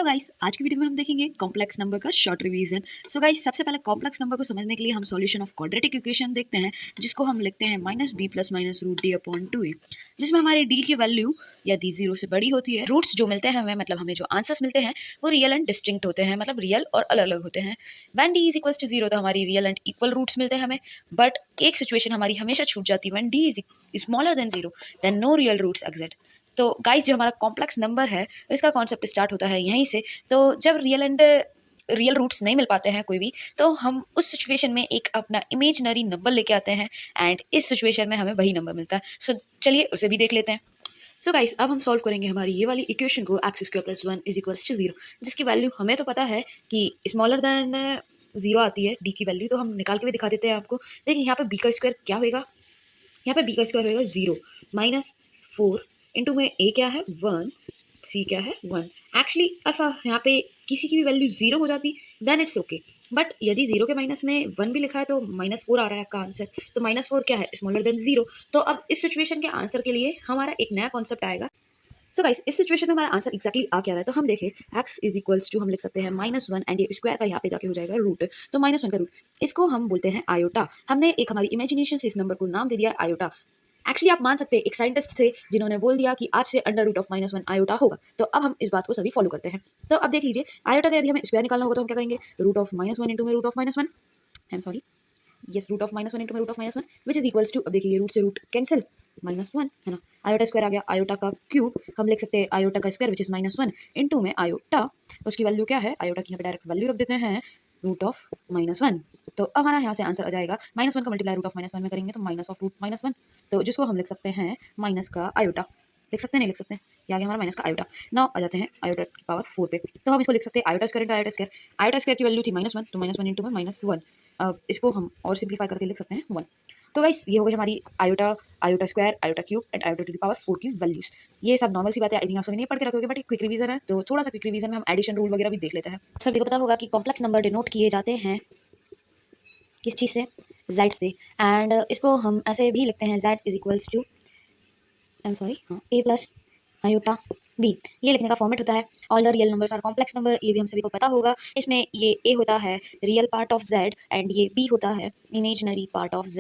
Guys, आज की video में हम देखेंगे कॉम्प्लेक्स नंबर का शॉर्ट रिवीजन। सो गाइस, सबसे पहले कॉम्प्लेक्स नंबर को समझने के लिए हम सॉल्यूशन ऑफ क्वाड्रेटिक इक्वेशन देखते हैं, जिसको हम लिखते हैं -b + -√d/2a, जिसमें हमारी d की वैल्यू यदि 0 से बड़ी होती है, रूट्स जो मिलते हैं हमें, मतलब हमें जो आंसर्स मिलते हैं वो रियल एंड डिस्टिंक्ट होते हैं, मतलब रियल और अलग अलग होते हैं। व्हेन d = 0 तो हमारी रियल एंड इक्वल रूट्स मिलते हैं हमें, बट एक सिचुएशन हमारी हमेशा छूट जाती है, when d is smaller than 0 then no real roots exist. तो गाइस, जो हमारा कॉम्प्लेक्स नंबर है इसका कॉन्सेप्ट स्टार्ट होता है यहीं से। तो जब रियल रूट्स नहीं मिल पाते हैं कोई भी, तो हम उस सिचुएशन में एक अपना इमेजिनरी नंबर लेके आते हैं एंड इस सिचुएशन में हमें वही नंबर मिलता है। सो चलिए उसे भी देख लेते हैं। सो गाइस, अब हम सॉल्व करेंगे हमारी ये वाली इक्वेशन को x² + 1 = 0, जिसकी वैल्यू हमें तो पता है कि स्मॉलर देन 0 आती है d की वैल्यू, तो हम निकाल के भी दिखा देते हैं आपको। देखिए यहाँ पे b का स्क्वायर क्या होगा, यहाँ पे b का स्क्वायर होगा 0 -4 इंटू में a क्या है 1, c क्या है 1। एक्चुअली यहाँ पे किसी की भी वैल्यू 0 हो जाती देन इट्स ओके, बट यदि 0 के माइनस में 1 भी लिखा है तो -4 आ रहा है आपका आंसर, तो -4 क्या है, स्मॉलर देन 0। तो अब इस सिचुएशन के आंसर के लिए हमारा एक नया कॉन्सेप्ट आएगा। सो गाइस, इस सिचुएशन में हमारा आंसर एक्जैक्टली आ क्या रहा है, तो हम देखें x = हम लिख सकते हैं -1 एंड ये स्क्वायर का यहाँ पे जाके हो जाएगा रूट, तो -1 का रूट, इसको हम बोलते हैं आयोटा। हमने एक हमारी इमेजिनेशन से इस नंबर को नाम दे दिया आयोटा। एक्चुअली आप मान सकते हैं एक साइंटिस्ट थे जिन्होंने बोल दिया कि आज से √of -1 आयोटा होगा, तो अब हम इस बात को सभी फॉलो करते हैं। तो अब देख लीजिए, आयोटा का यदि हमें स्क्वायर निकालना होगा तो हम क्या करेंगे, √of -1 इंटू में √of -1, I am sorry, yes, √of -1 into में √of -1 which is equals to, अब देखिए रूट से रूट कैंसिल, -1 है ना, आयोटा स्क्वायर आ गया, आयोटा का क्यूब हम लिख सकते हैं आयोटा का स्क्वायर विच इज -1 इंटू में आयोटा, उसकी वैल्यू क्या है, आयोटा की यहाँ पे डायरेक्ट वैल्यू रख देते हैं √of -1। तो अब हमारा यहाँ से आंसर आ जाएगा, -1 का मल्टीप्लाई √of-1 में करेंगे तो -√-1, तो जिसको हम लिख सकते हैं माइनस का आयोटा, लिख सकते हैं नहीं लिख सकते हैं, ये आ गया हमारा माइनस का आयोटा। नाउ आ जाते हैं आयोटा की पावर 4 पे, तो हम इसको लिख सकते हैं iota square into iota square. Iota square की वैल्यू थी -1, तो -1 इंटू में -1, अब इसको हम और सिंप्लीफाई करके लिख सकते हैं 1। तो गाइस, ये हो गई हमारी iota, iota square, iota cube and iota to the power 4 की वैल्यूज। ये सब नॉर्मल सी बातें, आई थिंक आप सभी नहीं पढ़ के रखोगे, बट क्विक रिवीजन है, तो थोड़ा सा क्विक रिवीजन में हम एडिशन रूल वगैरह भी देख लेते हैं। सभी को पता होगा कि कॉम्प्लेक्स नंबर डिनोट किए जाते हैं किस चीज़ से, z से, एंड इसको हम ऐसे भी लिखते हैं z = आई एम सॉरी, हाँ, a + आयोटा b, ये लिखने का फॉर्मेट होता है। All the real numbers are complex number, ये भी हम सभी को पता होगा। इसमें ये a होता है real part of z and ये b होता है इमेजिनरी पार्ट ऑफ z,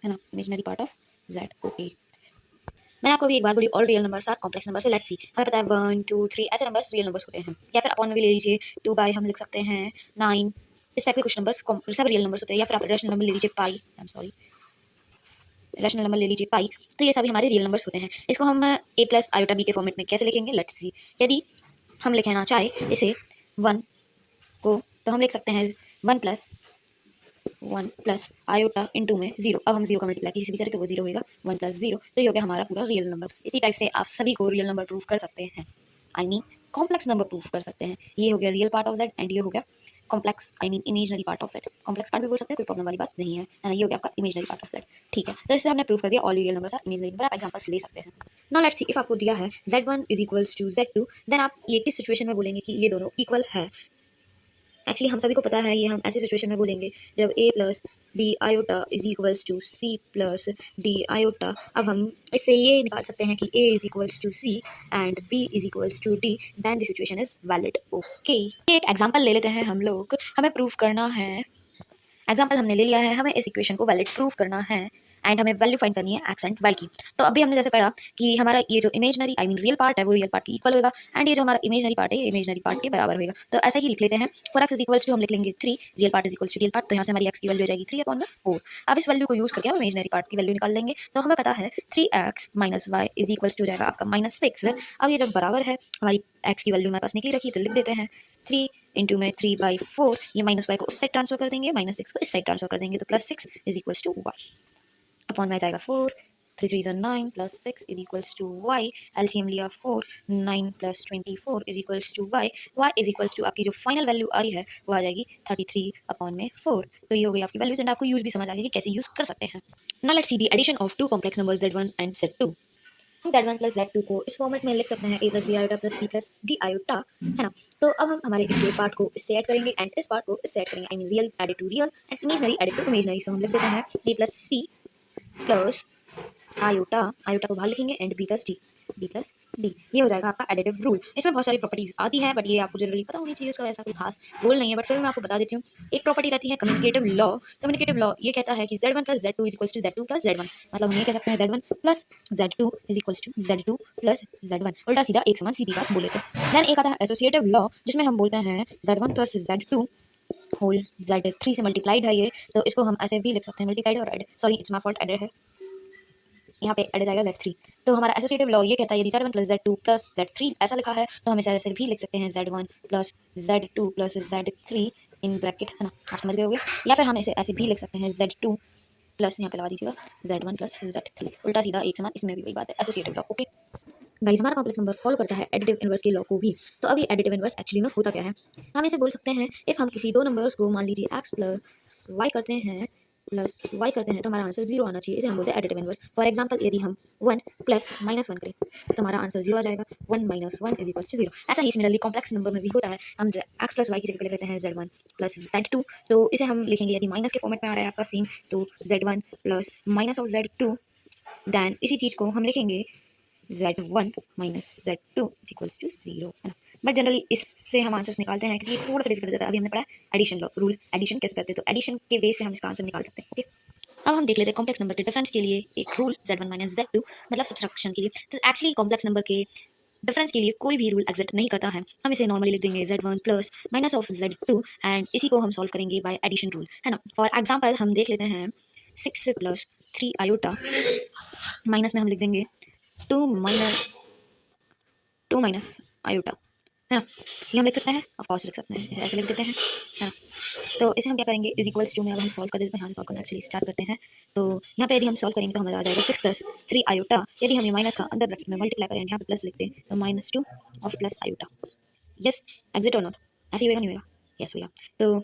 है ना, imaginary part of z। Okay, मैंने आपको भी एक बात बोली, all real numbers are complex number, so let's see, हमें पता है 1 2 3 ऐसे नंबर्स रियल नंबर्स होते हैं, या फिर अपॉन में भी ले लीजिए 2 हम लिख सकते हैं 9, इस टाइप के कुछ नंबर्स सब रियल नंबर्स होते हैं, या फिर आप रैशनल नंबर ले लीजिए pi, I am sorry, rational number ले लीजिए पाई, तो ये सभी हमारे रियल नंबर्स होते हैं। इसको हम a + आयोटा b के फॉर्मेट में कैसे लिखेंगे, लेट्स सी। यदि हम लिखना चाहे इसे 1 को, तो हम लिख सकते हैं 1 + आयोटा इंटू में 0। अब हम 0 का मल्टीप्लाई किसी भी करें तो वो 0 होगा, 1 + 0, तो ये हो गया हमारा पूरा रियल नंबर। इसी टाइप से आप सभी को रियल नंबर प्रूफ कर सकते हैं, I mean complex number proof कर सकते हैं। ये हो गया real part of z and ये हो गया complex, I mean imaginary part of z। Complex part भी बोल सकते हैं, कोई प्रॉब्लम वाली बात नहीं है ना, ये हो गया आपका इमेजिनरी पार्ट ऑफ z। ठीक है, तो इससे हमने प्रूफ कर दिया all real numbers are imaginary number. आप एग्जांपल्स ले सकते हैं। नाउ लेट्स सी, इफ आपको दिया है z1 = z2, देन आप ये किस सिचुएशन में बोलेंगे कि ये दोनों इक्वल है। एक्चुअली हम सभी को पता है, ये हम ऐसी सिचुएशन में बोलेंगे जब a + b iota = c + d iota. अब हम इससे ये निकाल सकते हैं कि a = c and b = d, then the situation is valid. Okay, एक एग्जांपल ले लेते हैं हम लोग, हमें प्रूफ करना है, एग्जाम्पल हमने ले लिया है, हमें इस इक्वेशन को वैलिड प्रूफ करना है एंड हमें वैल्यू फाइंड करनी है एक्स एंड वाई की। तो अभी हमने जैसे पढ़ा कि हमारा ये जो इमेजनरी, आई मीन रियल पार्ट है, वो रियल पार्ट की इक्वल होगा, एंड ये जो हमारा इमेजनरी पार्ट है, ये इमेजनरी पार्ट के बराबर होगा। तो ऐसे ही लिख लेते हैं, फॉर एक्स = हम लिख लेंगे 3, रियल पार्ट = रियल पार्ट, तो यहाँ से हमारी एक्स की वैल्यू हो जाएगी 3/4। अब इस वैल्यू को यूज करके हम इमेजनरी पार्ट की वैल्यू निकाल लेंगे, तो हमें पता है 3x - y हो जाएगा आपका -6। अब ये जब बराबर है, हमारी एक्स की वैल्यू हमारे पास निकली रखी, तो लिख देते हैं 3 इंटू में 3/4, ये -y को उस साइड ट्रांसफर कर देंगे, -6 को इस साइड ट्रांसफर कर देंगे, तो +6 = y अपॉन में आ जाएगा 4, 3 3 = 9 +6 = y। एलसीएम लिया 4, 9 + 24 = y। y आपकी जो फाइनल वैल्यू आ रही है वो आ जाएगी 33/4। तो ये हो गई आपकी वैल्यूज एंड आपको यूज भी समझ आ गया कि कैसे यूज कर सकते हैं। Now let's see the addition of two complex numbers z1 and z2। हम z1 + z2 को इस फॉर्मेट में लिख सकते हैं a + b iota + c + d iota, है ना। तो अब हम हमारे इस पार्ट को इससे ऐड करेंगे एंड इस पार्ट को इससे ऐड करेंगे, I mean real added to real and imaginary added to imaginary. So हम लिख देते हैं a + c + आयोटा, आयोटा को बाहर लिखेंगे and b + d। B plus D, ये हो जाएगा आपका एडिटिव रूल। इसमें बहुत सारी प्रॉपर्टीज आती हैं बट ये आपको जनरली पता होनी चाहिए, उसका ऐसा कोई खास रूल नहीं है, बट फिर मैं आपको बता देती हूँ। एक प्रॉपर्टी रहती है कम्युनिकेटिव लॉ। कम्युनिकेटिव लॉ ये कहता है कि z1 plus z2 is equals to z2 plus z1, मतलब हम ये कह सकते हैं z1 plus z2 is equals to z2 plus z1, उल्टा सीधा एक समान सीधी बात बोले तो। देन एक आता है एसोसिएटिव लॉ, जिसमें हम बोलते हैं z1 plus z2 whole z3 से मल्टीप्लाइड है ये, तो इसको हम ऐसे भी लिख सकते हैं मल्टीप्लाइड और add, sorry it's my fault, added है, यहाँ पे एड जाएगा z3। तो हमारा एसोसिएटिव लॉ ये कहता है यदि z1 plus z2 plus z3 ऐसा लिखा है तो हम इसे ऐसे भी लिख सकते हैं z1 plus z2 plus z3 in bracket, है ना, आप समझ गए होंगे। या फिर हम इसे ऐसे भी लिख सकते हैं z2 प्लस, यहाँ पे लगा दीजिएगा z1 प्लस z3, उल्टा सीधा एक समान, इसमें भी वही बात है, एसोसिएटिव लॉ। ओके गाइस, हमारा कॉम्प्लेक्स नंबर फॉलो करता है एडिटिव इनवर्स के लॉ को भी। तो अभी एडिटिव इनवर्स एक्चुअली में होता क्या है, हम इसे बोल सकते हैं इफ हम किसी दो नंबर्स को मान लीजिए x प्लस y करते हैं तो हमारा आंसर जीरो आना चाहिए, इसे हम बोलते हैं एडिटिव इनवर्स। फॉर एग्जांपल यदि हम 1 प्लस माइनस 1 करें तो हमारा आंसर जीरो आ जाएगा, 1 minus 1 is equal to zero. ऐसा ही सिमिलरली कॉम्प्लेक्स नंबर में भी होता है, हम x प्लस y की जगह पे लिख लेते हैं z1 प्लस z2, तो इसे हम लिखेंगे यदि माइनस के फॉर्मेट में आ रहा है आपका सेम तो z1 plus minus of z2, then इसी चीज़ को हम लिखेंगे z1 minus z2 is equals to zero, है ना। बट जनरली इससे हम आंसर्स निकालते हैं क्योंकि थोड़ा सा डिफिकल्ट हो जाता है। अभी हमने पढ़ा एडिशन लॉ रूल, एडिशन कैसे करते हैं, तो एडिशन के बेस से हम इसका आंसर निकाल सकते हैं। ओके, अब हम देख लेते हैं कॉम्प्लेक्स नंबर के डिफरेंस के लिए एक रूल z1 माइनस z2, मतलब सब्सट्रैक्शन के लिए। तो एक्चुअली कॉम्प्लेक्स नंबर के डिफरेंस के लिए कोई भी रूल एग्जिस्ट नहीं करता है, हम इसे नॉर्मली लिख देंगे z1 plus minus of z2 and इसी को हम सॉल्व करेंगे बाय एडिशन रूल, है ना। फॉर एग्जाम्पल हम देख लेते हैं 6 प्लस 3 आयोटा माइनस में हम लिख देंगे 2 माइनस आयोटा, है ना। ये हम लिख सकते हैं, ऑफ कोर्स लिख सकते हैं, इसे ऐसे लिख देते हैं, है ना। तो इसे हम क्या करेंगे, इज इक्वल्स टू में अब हम सॉल्व कर देते हैं, यहाँ से सॉल्व करना एक्चुअली स्टार्ट करते हैं। तो यहाँ पे यदि हम सॉल्व करेंगे तो हमारा आ जाएगा 6 प्लस 3 आयोटा, यदि हम ये माइनस का अंदर ब्रैकेट में मल्टीप्लाई करें यहाँ पे प्लस लिखते हैं तो -2 of plus iota. Yes, exit और नॉट, ऐसे ही होगा नहीं होगा, यस होगा। तो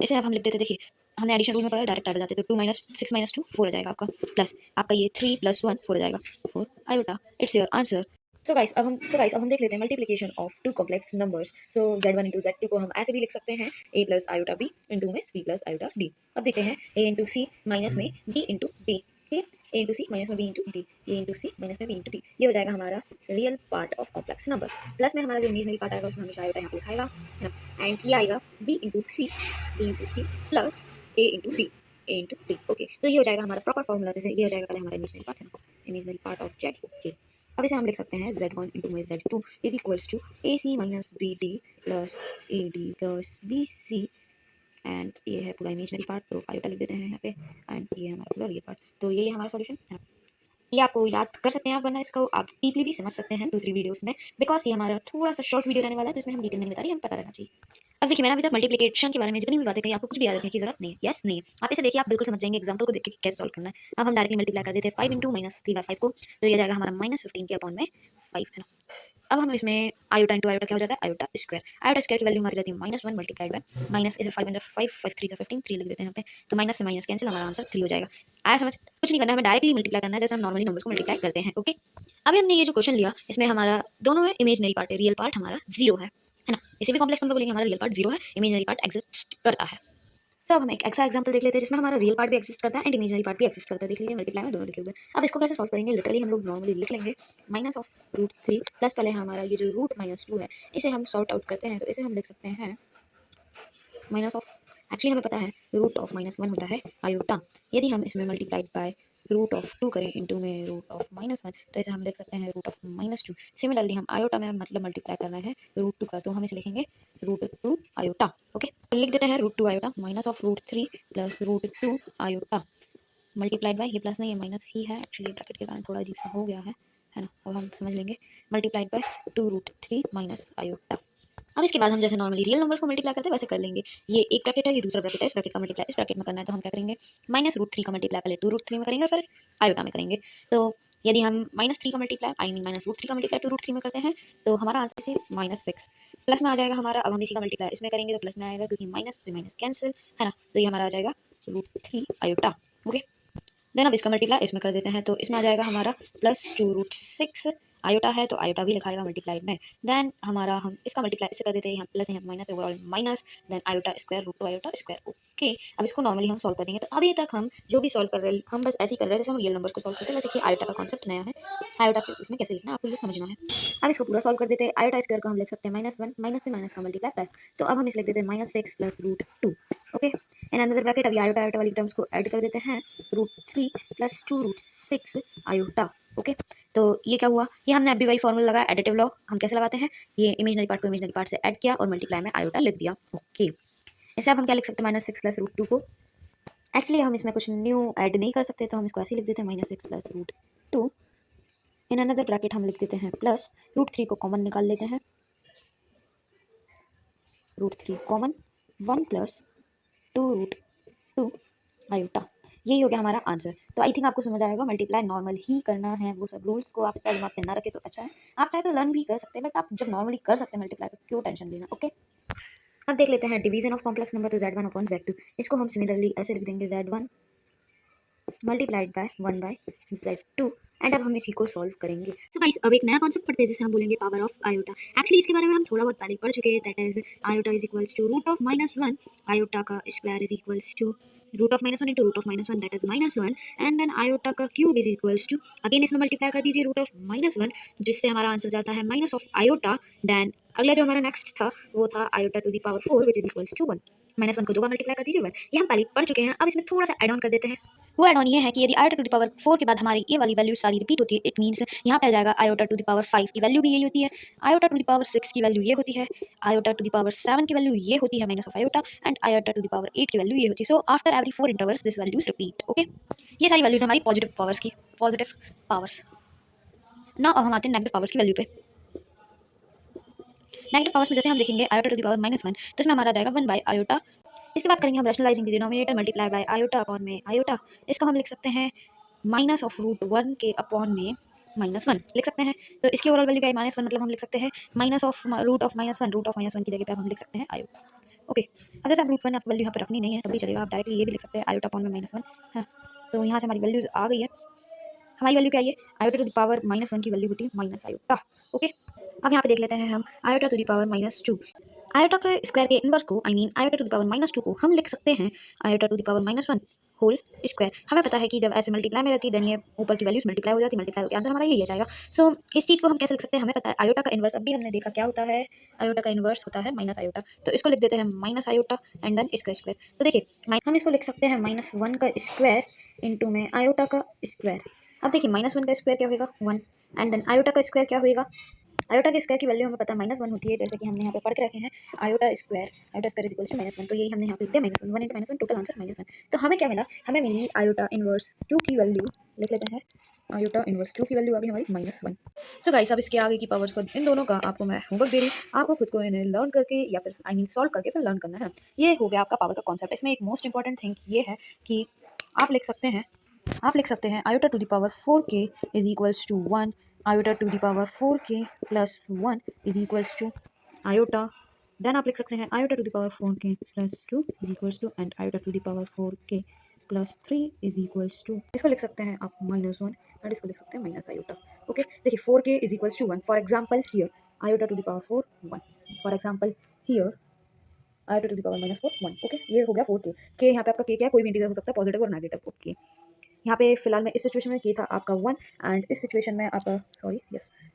इसे अब हम लिख देते, देखिए हमने एडिशन रूल में पढ़ा, डायरेक्ट आ जाते, तो 2 माइनस 6 माइनस 2 4 हो जाएगा आपका, प्लस आपका ये 3 प्लस 1 4 हो जाएगा, 4 iota, it's your answer. So guys अब हम देख लेते हैं multiplication of two complex numbers. So z1 into z2 को हम ऐसे भी लिख सकते हैं a plus iota b into में c प्लस आयोटा d। अब देखते हैं a इंटू सी माइनस में b इंटू डी, ठीक है, a इंटू सी माइनस में b into D, a into C minus में b इंटू डी, ये हो जाएगा हमारा real part of complex number. Plus में हमारा जो इमेजनरी पार्ट आएगा उसमें हमेशा आयोटा यहाँ पे लिखाएगा, है ना, एंड ये आएगा b into C plus a into D, a into D. Okay, तो ये हो जाएगा हमारा प्रॉपर फॉर्मूला, जैसे ये हो जाएगा पहले हमारा इमेजनरी पार्ट, है ना, इमेजनरी पार्ट ऑफ z। अब इसे हम लिख सकते हैं z1 इंटू में z2 is equals to A C minus B D plus A D plus B C, and ये है पूरा इमेजनरी पार्ट, तो आयोटा लिख देते हैं यहाँ पे, एंड ये हमारा पूरा रियल पार्ट। तो ये हमारा सॉल्यूशन है, ये आपको याद कर सकते हैं आप, वरना इसको आप डीपली भी समझ सकते हैं दूसरी वीडियोस में, बिकॉज ये हमारा थोड़ा सा शॉर्ट वीडियो रहने वाला है, तो इसमें हम डिटेल में नहीं बता रही, हमें पता रहना चाहिए। अब देखिए मैंने अभी तक मल्टीप्लिकेशन के बारे में जितनी भी बातें कही, आपको कुछ भी याद रखने की जरूरत नहीं है, यस नहीं है, आप इसे देखिए, आप बिल्कुल समझ जाएंगे एग्जाम्पल को देख के कैसे सॉल्व करना है। अब हम डायरेक्टली मल्टीप्लाई कर देते हैं 5 इंटू माइनस 3/5 को, तो ये जाएगा हमारा -15 के अपॉन में 5, है ना। अब हम इसमें आयोटा इंटू आयोटा क्या हो जाता है, आयोटा स्क्वायर की वैल्यू हमारी रहती है -1 मल्टीप्लाइड बाय माइनस, इसे 5 × 5 5 3 15 3 लिख देते हैं यहाँ पे, तो माइनस से माइनस कैंसिल, हमारा आंसर 3 हो जाएगा। आया समझ, कुछ नहीं करना है, हमें डायरेक्टली मल्टीप्लाई करना है जैसे हम नॉर्मली नंबर्स को मल्टीप्लाई करते हैं। ओके, अभी हमने ये जो क्वेश्चन लिया इसमें हमारा दोनों में इमेजनरी पार्ट है, रियल पार्ट हमारा जीरो है ना, इसे भी कॉम्प्लेक्स नंबर बोलेंगे, हमारा रियल पार्ट जीरो है, इमेजनरी पार्ट एग्जिस्ट करता है। सो अब हम एक ऐसा एग्जांपल देख लेते हैं जिसमें हमारा रियल पार्ट भी एक्सिस्ट करता है एंड इमेजनरी पार्ट भी एक्सिस्ट करता है। देख लीजिए मल्टीप्लाई में दोनों लिखे हुए हैं। अब इसको कैसे सॉल्व करेंगे, लिटरली हम लोग नॉर्मली लिख लेंगे -√3 प्लस पहले हमारा ये जो रूट -2 है इसे हम सॉर्ट आउट करते हैं, तो इसे हम लिख सकते हैं माइनस ऑफ, एक्चुअली हमें पता है रूट ऑफ -1 होता है आयोटा, यदि हम इसमें मल्टीप्लाइड बाय रूट ऑफ 2 करें इंटू में रूट ऑफ -1, तो इसे हम लिख सकते हैं रूट ऑफ -2। सिमिलरली हम आयोटा में मतलब मल्टीप्लाई करना है रूट 2 का, तो हम इसे लिखेंगे √2 आयोटा। ओके, तो लिख देते हैं √2 iota minus of √3 plus √2 iota multiplied by, ये प्लस नहीं है माइनस ही है एक्चुअली, ब्रैकेट के कारण थोड़ा अजीब सा हो गया है ना, अब हम समझ लेंगे, मल्टीप्लाइड बाय 2√3 माइनस आयोटा। अब इसके बाद हम जैसे नॉर्मली रियल नंबर्स को मल्टीप्लाई करते हैं वैसे कर लेंगे, ये एक ब्रैकेट है, ये दूसरा ब्रैकेट है, इस ब्रैकेट का मल्टीप्लाई इस ब्रैकेट में करना है, तो हम क्या करेंगे -√3 का मल्टीप्लाई पहले 2√3 में करेंगे फिर आयोटा में करेंगे। तो यदि हम -3 का मल्टीप्लाई आई मीन -√3 का मल्टीप्लाई 2√3 में करते हैं तो हमारा आंसर से -6 प्लस में आ जाएगा हमारा। अब हम इसी का मल्टीप्लाई इसमें करेंगे तो प्लस में आएगा क्योंकि माइनस से माइनस कैंसिल, है ना, तो ये हमारा आ जाएगा √3 आयोटा। ओके, देन अब इसका मल्टीप्लाई इसमें कर देते हैं तो इसमें आ जाएगा हमारा +2√6 आयोटा है तो आयोटा भी लिखाएगा मल्टीप्लाइड में, देन हमारा हम इसका मल्टीप्लाई इससे कर देते हैं, यहाँ प्लस यहाँ minus overall minus, then iota square root to iota square. Okay, अब इसको नॉर्मली हम सॉल्व करेंगे। तो अभी तक हम जो भी सॉल्व कर रहे हैं हम बस ऐसे ही कर रहे हैं जैसे हम रियल नंबर्स को सॉल्व करते हैं, वैसे कि आयोटा का कॉन्सेप्ट नया है, आयोटा के इसमें कैसे लिखना है आपको ये समझना है। अब इसको पूरा सॉल्व कर देते हैं। आयोटा स्क्वायर को हम लिख सकते हैं -1, माइनस से माइनस का मल्टीप्लाई प्लस, तो अब हम इसे लिख देते हैं -6 plus root 2। Okay, in another bracket अभी आयोटा आयोटा वाली टर्म्स को ऐड कर देते हैं, √3 प्लस 2 √6 आयोटा। ओके, तो ये क्या हुआ, ये हमने अभी वही फॉर्मूला लगाया एडिटिव लॉ, हम कैसे लगाते हैं, ये इमेजनरी पार्ट को इमेजनरी पार्ट से ऐड किया और मल्टीप्लाई में आयोटा लिख दिया। ओके, ऐसे अब हम क्या लिख सकते हैं, -6 प्लस √2 को, एक्चुअली हम इसमें कुछ न्यू ऐड नहीं कर सकते, तो हम इसको ऐसे लिख देते हैं -6 प्लस √2, इन अनदर ब्रैकेट हम लिख देते हैं प्लस √3 को कॉमन निकाल लेते हैं, √3 कॉमन, 1 प्लस 2 √2 आयोटा। यही हो गया हमारा आंसर। तो आई थिंक आपको समझ आएगा, मल्टीप्लाई नॉर्मल ही करना है, वो सब रूल्स को आप इतना दिमाग में ना रखें तो अच्छा है। आप चाहे तो लर्न भी कर सकते हैं, बट आप जब नॉर्मली कर सकते हैं मल्टीप्लाई तो क्यों टेंशन लेना। ओके, अब देख लेते हैं डिवीजन ऑफ कॉम्प्लेक्स नंबर, तो z1 अपॉन z2, इसको हम सिमिलरली ऐसे लिख देंगे z1 multiplied by 1 bye z2, and अब हम इसी को सॉल्व करेंगे। सो गाइस, अब एक नया कॉन्सेप्ट पढ़ते हैं जिसे हम बोलेंगे पावर ऑफ आयोटा। एक्चुअली इसके बारे में हम थोड़ा बहुत पहले पढ़ चुके हैं, that is iota is equals to root of -1, iota का square is equals to root of -1 into root of -1, that is -1, and then iota का cube is equals to, again इसमें मल्टीप्लाई कर दीजिए रूट ऑफ -1, जिससे हमारा answer जाता है minus of iota. Then अगला जो हमारा नेक्स्ट था वो था iota to the power 4 which is equals to 1, -1 को 2 बार मल्टीप्लाई कर दीजिए 1, ये हम पहले पढ़ चुके हैं। अब इसमें थोड़ा सा ऐड ऑन कर देते हैं। वो एड ऑन ये है कि यदि आयोटा टू द पावर 4 के बाद हमारी ये वाली वैल्यू सारी रिपीट होती है, इट मीन्स यहाँ पे आ जाएगा आयोटा टू द पावर 5 की वैल्यू भी यही होती है, आयोटा टू द पावर 6 की वैल्यू ये होती है, आयोटा टू द पावर 7 की वैल्यू ये होती है minus of iota, and iota to the power 8 की वैल्यू ये होती है। So after every 4 intervals this values repeat. Okay, ये सारी वैल्यूज हमारी पॉजिटिव पावर्स की, पॉजिटिव पावर्स। ना अब हम आते हैं नेगेटिव पावर्स की वैल्यू पे। नेगेटिव पावर्स में जैसे हम देखेंगे आयोटा टू द पावर -1, तो इसमें हमारा जाएगा 1 बाय आयोटा। इसके बाद करेंगे हम rationalising the denominator, multiply by iota upon में आयोटा, इसको हम लिख सकते हैं माइनस ऑफ √1 के अपॉन में -1 लिख सकते हैं। तो इसकी ओवरऑल वैल्यू क्या है -1, मतलब हम लिख सकते हैं माइनस ऑफ रूट ऑफ -1 की जगह पे हम लिख सकते हैं आयोटा। ओके, अब जैसे आप √1 आपको वैल्यू यहाँ पे रखनी नहीं है तब भी चलेगा, आप डायरेक्टली ये भी लिख सकते हैं आयोटा अपॉन में -1 है। तो यहाँ से हमारी वैल्यूज आ गई है, हमारी वैल्यू क्या है, आयोटा टू द पावर -1 की वैल्यू होती है माइनस आयोटा। ओके, अब यहाँ पे देख लेते हैं हम iota to the power -2, iota के स्क्वायर के इनवर्स को, I mean iota to the power -2 को हम लिख सकते हैं iota to the power -1 whole square. हमें पता है कि जब ऐसे मल्टीप्लाई में रहती है देन ये ऊपर की वैल्यूज मल्टीप्लाई हो जाती है, मल्टीप्लाई होकर आंसर हमारा यही आ जाएगा। सो इस चीज़ को हम कैसे लिख सकते हैं, हमें पता है आयोटा का इनवर्स अभी हमने देखा क्या होता है, आयोटा का इनवर्स होता है माइनस आयोटा, तो इसको लिख देते हैं माइनस आयोटा एंड देन इसका स्क्वायर। तो देखिए हम इसको लिख सकते हैं -1 का स्क्वायर इंटू में आयोटा का स्क्वायर। अब देखिए -1 का स्क्वायर क्या होगा 1, एंड देन आयोटा का स्क्वायर क्या होगा, आयोटा के स्क्वायर की वैल्यू हमें पता है -1 होती है, जैसे कि हमने यहाँ पे पढ़ के रखे हैं iota square is equals to -1, तो यही हमने यहाँ पे लिख दिया -1 इंटू -1, टोटल आंसर -1। तो हमें क्या मिला, हमें मिली आयोटा इनवर्स 2 की वैल्यू, लिख लेते हैं आयोटा इनवर्स 2 की वैल्यू आ गई हमारी -1। सो गाइस, अब इसके आगे की पावर्स को इन दोनों का आपको मैं होमवर्क दे रही हूँ, आपको खुद को इन्हें लर्न करके या फिर आई मीन सॉल्व करके फिर लर्न करना है। ये हो गया आपका पावर का कॉन्सेप्ट। इसमें एक मोस्ट इंपॉर्टेंट थिंग ये है कि आप लिख सकते हैं iota to the power 4k is equals to 1, iota to the power 4k plus 1 is equals to iota, then आप लिख सकते हैं iota to the power 4k plus 2 is equals to and iota to the power 4k plus 3 is equals to, इसको लिख सकते हैं आप -1 and इसको लिख सकते हैं माइनस आयोटा। ओके, देखिए 4k is equals to 1, for example here iota to the power 4 1, for example here iota to the power -4 1। Okay, ये हो गया 4k, के यहाँ पे आपका के क्या है, कोई भी इंटीजर हो सकता है पॉजिटिव और नेगेटिव। ओके, यहाँ पे फिलहाल में इस सिचुएशन में के था आपका 1 एंड इस सिचुएशन में आपका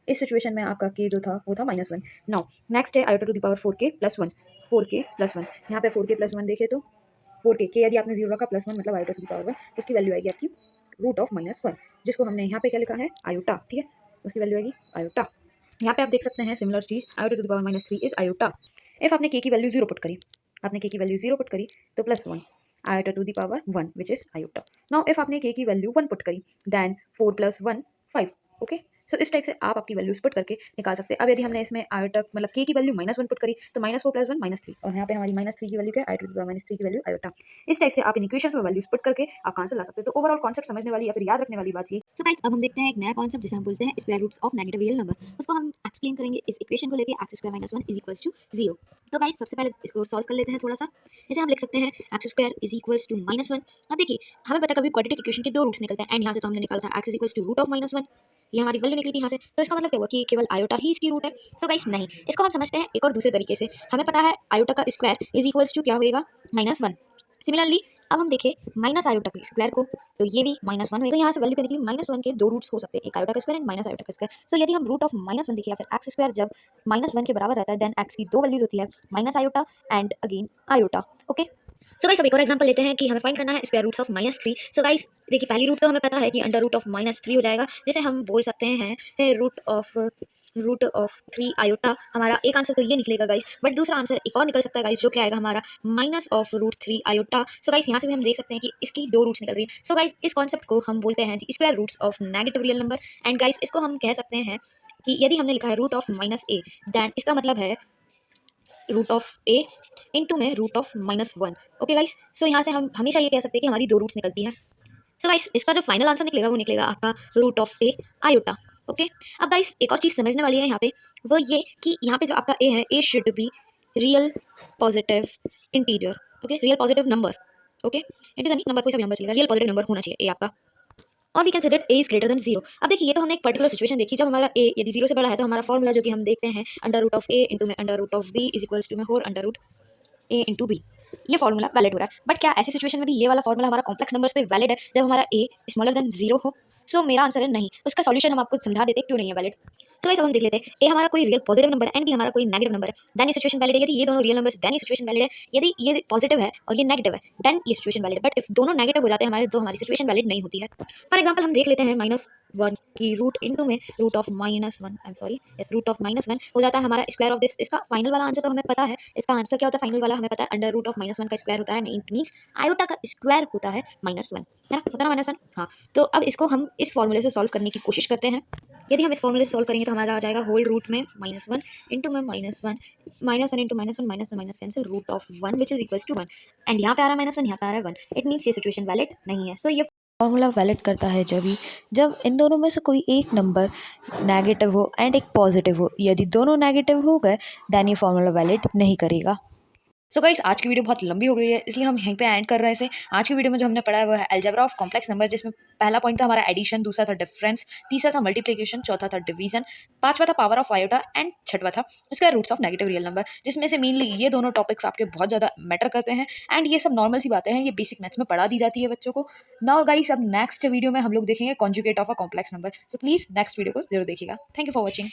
इस सिचुएशन में आपका के जो था वो था -1। नाउ नेक्स्ट है iota to the power 4k plus 1, 4k plus 1, यहाँ पे 4k प्लस 1 देखिए तो 4k के यदि आपने 0 रखा प्लस 1 मतलब आयोटा टू द पावर 1, उसकी वैल्यू आएगी आपकी रूट ऑफ -1, जिसको हमने यहाँ पे क्या लिखा है आयोटा, ठीक है, उसकी वैल्यू आएगी आयोटा। यहाँ पे आप देख सकते हैं सिमिलर चीज iota to the power -3 is iota. If आपने के की वैल्यू 0 पुट करी, आपने के की वैल्यू 0 पुट करी तो +1 iota to the power 1 which is iota. Now if आपने के की वैल्यू 1 पुट करी देन 4 + 1 5। ओके, सो इस टाइप से आप आपकी वैल्यूज पुट करके निकाल सकते हैं। अब यदि हमने इसमें आयोटा मतलब के की वैल्यू -1 पुट करी तो -4 + 1 -3, और यहाँ पे हमारी -3 की वैल्यू क्या है, आयोटा टू द पावर -3 की वैल्यू आयोटा। इस टाइप से आप इन इक्वेशंस में वैल्यूज पुट करके आप आंसर ला सकते हैं। तो ओवरऑल कॉन्सेप्ट समझने वाली या फिर याद रखने वाली बात ये। सो गाइस, अब हम देखते हैं एक नया कॉन्सेप्ट जिसे हम बोलते हैं square roots of negative real number. उसको हम एक्सप्लेन करेंगे इस इक्वेशन को लेके x² - 1 = 0। तो गाइस सबसे पहले इसको सॉल्व कर लेते हैं थोड़ा सा। जैसे हम लिख सकते हैं x² = -1। अब देखिए हमें पता है कभी क्वाड्रेटिक इक्वेशन के दो रूट्स निकलते हैं एंड यहाँ से तो हमने निकाला था x = √(-1), ये हमारी वैल्यू निकली थी यहाँ से, तो इसका मतलब क्या हुआ कि केवल आयोटा ही इसकी रूट है। सो गाइस नहीं, इसको हम समझते हैं एक और दूसरे तरीके से। हमें पता है आयोटा का स्क्वायर इज इक्वल्स टू क्या होएगा, -1। सिमिलरली अब हम देखें माइनस आयोटा के स्क्वायर को, तो ये भी -1 होगा। यहाँ से वैल्यू क्या निकली, -1 के दो रूट्स हो सकते हैं, एक आयोटा का स्क्वायर एंड माइनस आयोटा का स्क्वायर। सो यदि हम रूट ऑफ -1 देखिए या फिर एक्स स्क्वायर जब -1 के बराबर रहता है, देन एक्स की दो वैल्यूज होती है, minus iota and again iota. Okay, so guys अब एक और एग्जांपल लेते हैं कि हमें फाइंड करना है square roots of -3। So guys देखिए पहली रूट तो हमें पता है कि अंडर रूट ऑफ -3 हो जाएगा, जैसे हम बोल सकते हैं रूट ऑफ 3 आयोटा। हमारा एक आंसर तो ये निकलेगा गाइस, बट दूसरा आंसर एक और निकल सकता है गाइस, जो क्या आएगा हमारा -√3 आयोटा। सो गाइस यहाँ से भी हम देख सकते हैं कि इसकी दो रूट्स निकल रही है। सो गाइस इस कॉन्सेप्ट को हम बोलते हैं square roots of negative real number. And guys इसको हम कह सकते हैं कि यदि हमने लिखा है रूट ऑफ -a, देन इसका मतलब है रूट ऑफ ए इंटू में रूट ऑफ -1। ओके गाइस, सो यहाँ से हम हमेशा ये कह सकते हैं कि हमारी दो रूट्स निकलती हैं। सो गाइस इसका जो फाइनल आंसर निकलेगा वो निकलेगा आपका root of A iota. Okay, अब गाइस एक और चीज़ समझने वाली है यहाँ पे, वो ये कि यहाँ पे जो आपका ए है, A should be real positive integer. Okay, real positive number. Okay, integer नहीं, नंबर कोई सा भी नंबर चलेगा, रियल पॉजिटिव नंबर होना चाहिए ए आपका। और we consider A is greater than 0। अब देखिए ये तो हमने एक पर्टिकुलर सिचुएशन देखी, जब हमारा ए यदि 0 से बड़ा है तो हमारा फॉर्मूला जो कि हम देखते हैं under root of A into में under root of B is equals to में whole under root A into B. ये फॉर्मूला वैलिड हो रहा है, बट क्या ऐसी सिचुएशन में भी ये वाला फॉर्मूला हमारा कॉम्प्लेक्स नंबर्स पे वैलिड है जब हमारा ए स्मॉलर देन 0 हो? सो मेरा आंसर है नहीं। उसका सॉल्यूशन हम आपको समझा देते क्यों नहीं है वैलिड। तो गाइस अब हम देख लेते हैं, ए हमारा कोई रियल पॉजिटिव नंबर है एंड बी हमारा कोई नेगेटिव नंबर है, देन ये सिचुएशन वैलिड है। यदि ये दोनों रियल नंबर्स देन ये सिचुएशन वैलिड है, यदि ये पॉजिटिव है और ये नेगेटिव है देन ये सिचुएशन वैलिड है। बट इफ दोनों नेगेटिव हो जाते हैं हमारे, तो हमारी सिचुएशन वैलिड नहीं होती है। फॉर एग्जाम्पल हम देख लेते हैं -1 की रूट इंटू में root of -1, I am sorry, yes root of -1 हो जाता है हमारा स्क्वायर ऑफ दिस। इसका फाइनल वाला आंसर तो हमें पता है, इसका आंसर क्या होता है फाइनल वाला हमें पता है, अंडर रूट ऑफ -1 का स्क्वायर होता है, इट मीन्स आयोटा का स्क्वायर होता है -1, है ना, होता है ना -1। हाँ, तो अब इसको हम इस फॉर्मूले से सॉल्व करने की कोशिश करते हैं। यदि हम इस फॉर्मूले से सॉल्व करेंगे तो हमारा आ जाएगा होल रूट में -1 इंटू में -1, -1 इंटू -1, माइनस से minus cancel, root of 1 which is equals to 1। And यहाँ पे आ रहा है -1, यहाँ पे आ रहा है 1, इट मीन्स ये सिचुएशन वैलिड नहीं है। सो ये फॉर्मूला वैलिड करता है जब इन दोनों में से कोई एक नंबर नेगेटिव हो एंड एक पॉजिटिव हो। यदि दोनों नेगेटिव हो गए देन ये फॉर्मूला वैलिड नहीं करेगा। सो गाइस आज की वीडियो बहुत लंबी हो गई है, इसलिए हम यहीं पे एंड कर रहे हैं इसे। आज की वीडियो में जो हमने पढ़ा है वो है अलजेब्रा ऑफ कॉम्प्लेक्स नंबर, जिसमें पहला पॉइंट था हमारा एडिशन, दूसरा था डिफरेंस, तीसरा था मल्टीप्लिकेशन, चौथा था डिवीजन, पांचवा था पावर ऑफ आयोटा एंड छठवा था square roots of negative real number, जिसमें से मेनली ये दोनों टॉपिक्स आपके बहुत ज़्यादा मैटर करते हैं। एंड ये सब नॉर्मल सी बातें हैं, ये बेसिक मैथ्स में पढ़ा दी जाती है बच्चों को। नाउ गाइस अब नेक्स्ट वीडियो में हम लोग देखेंगे conjugate of a complex number. So please next video को जरूर देखिएगा। Thank you for watching.